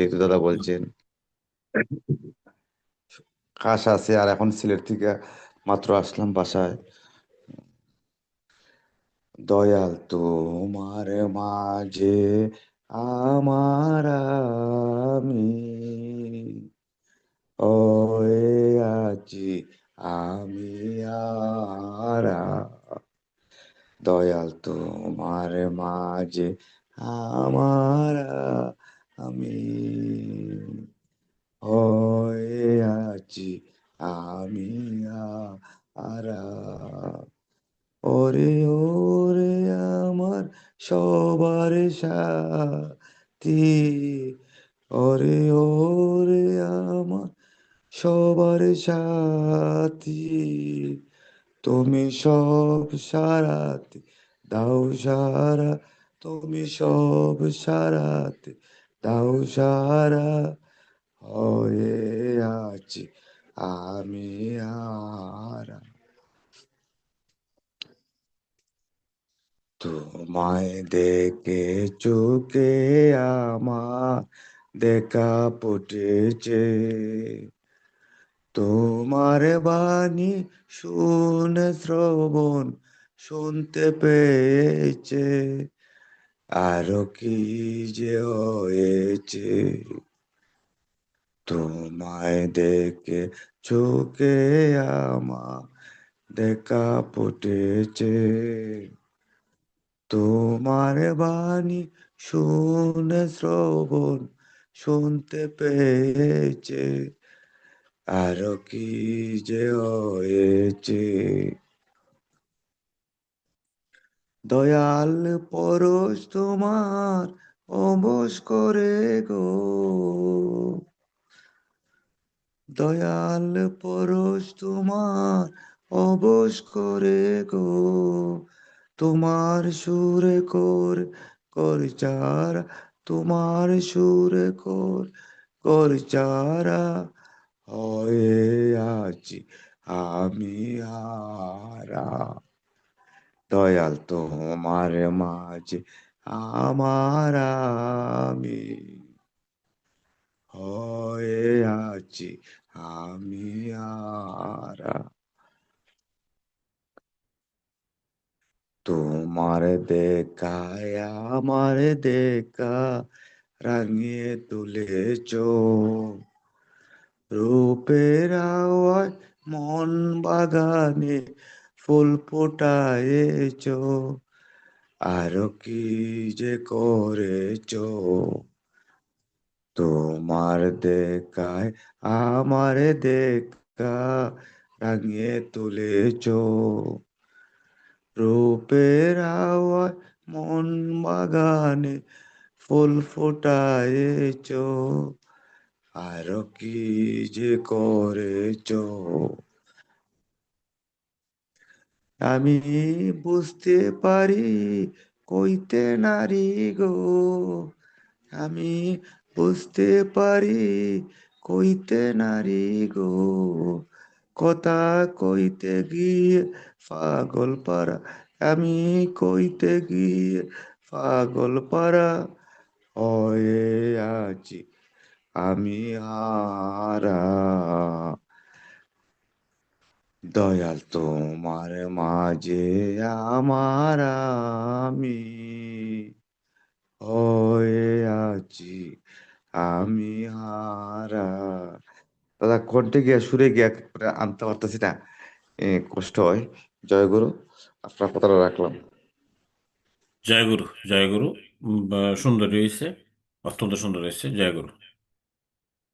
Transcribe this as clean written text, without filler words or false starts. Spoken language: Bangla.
যেহেতু দাদা বলছেন কাশ আছে, আর এখন সিলেট থেকে মাত্র আসলাম বাসায়। দয়াল তোমার মাঝে আমার আমি হয়ে আছি, আমি আর দয়াল তোমার মাঝে আমার আমি হয়ে আছি, আমি আর ওরে ওরে আমার সবার সাথী, ওরে ওরে আমার সবার সাথী, তুমি সব সারাতে দাও সারা, তুমি সব সারাতে দাও সারা, হয়ে আছি আমি আর তোমায় দেখে চোখে আমার দেখা ফুটেছে, তোমার বাণী শুনে শ্রবণ শুনতে পেয়েছে, আরো কি যে হয়েছে, তোমায় দেখে চোখে আমার দেখা ফুটেছে, তোমার বাণী শুনে শ্রবণ শুনতে পেয়েছে, আরো কি যে হয়েছে, দয়াল পরশ তোমার অবশ করে গো, দয়াল পরশ তোমার অবশ করে গো, তোমার সুরে কর চারা, তোমার সুরে কর চারা, হয়ে আছি আমি হারা, দয়াল তোমার মাঝে আমার আমি হয়ে আছি, আমি হারা, তোমার দেখায় আমার দেখা রাঙিয়ে তুলেছ, রূপের আওয়াজ মন বাগানে ফুল ফোটায়েছ, আরো কি যে করেছ, তোমার দেখায় আমার দেখা রাঙিয়ে তুলেছ, রূপের আওয়াজ মন বাগানে ফুল ফোটায়েছ, আরো কি যে করেছ, আমি বুঝতে পারি কইতে নারী গো, আমি বুঝতে পারি কইতে নারী গো, কথা কইতে গিয়ে পাগল পারা, আমি কইতে গিয়ে পাগল পারা, হয়ে আছি আমি হারা, দয়াল তোমার মাঝে আমার আমি হয়ে আছি আমি হারা। দাদা কণ্ঠে গিয়া সুরে গিয়া আনতে পারতেছি না, কষ্ট হয়। জয় গুরু, আপনার কথাটা রাখলাম। জয় গুরু, জয় গুরু। সুন্দর হয়েছে, অত্যন্ত সুন্দর হয়েছে। জয় গুরু।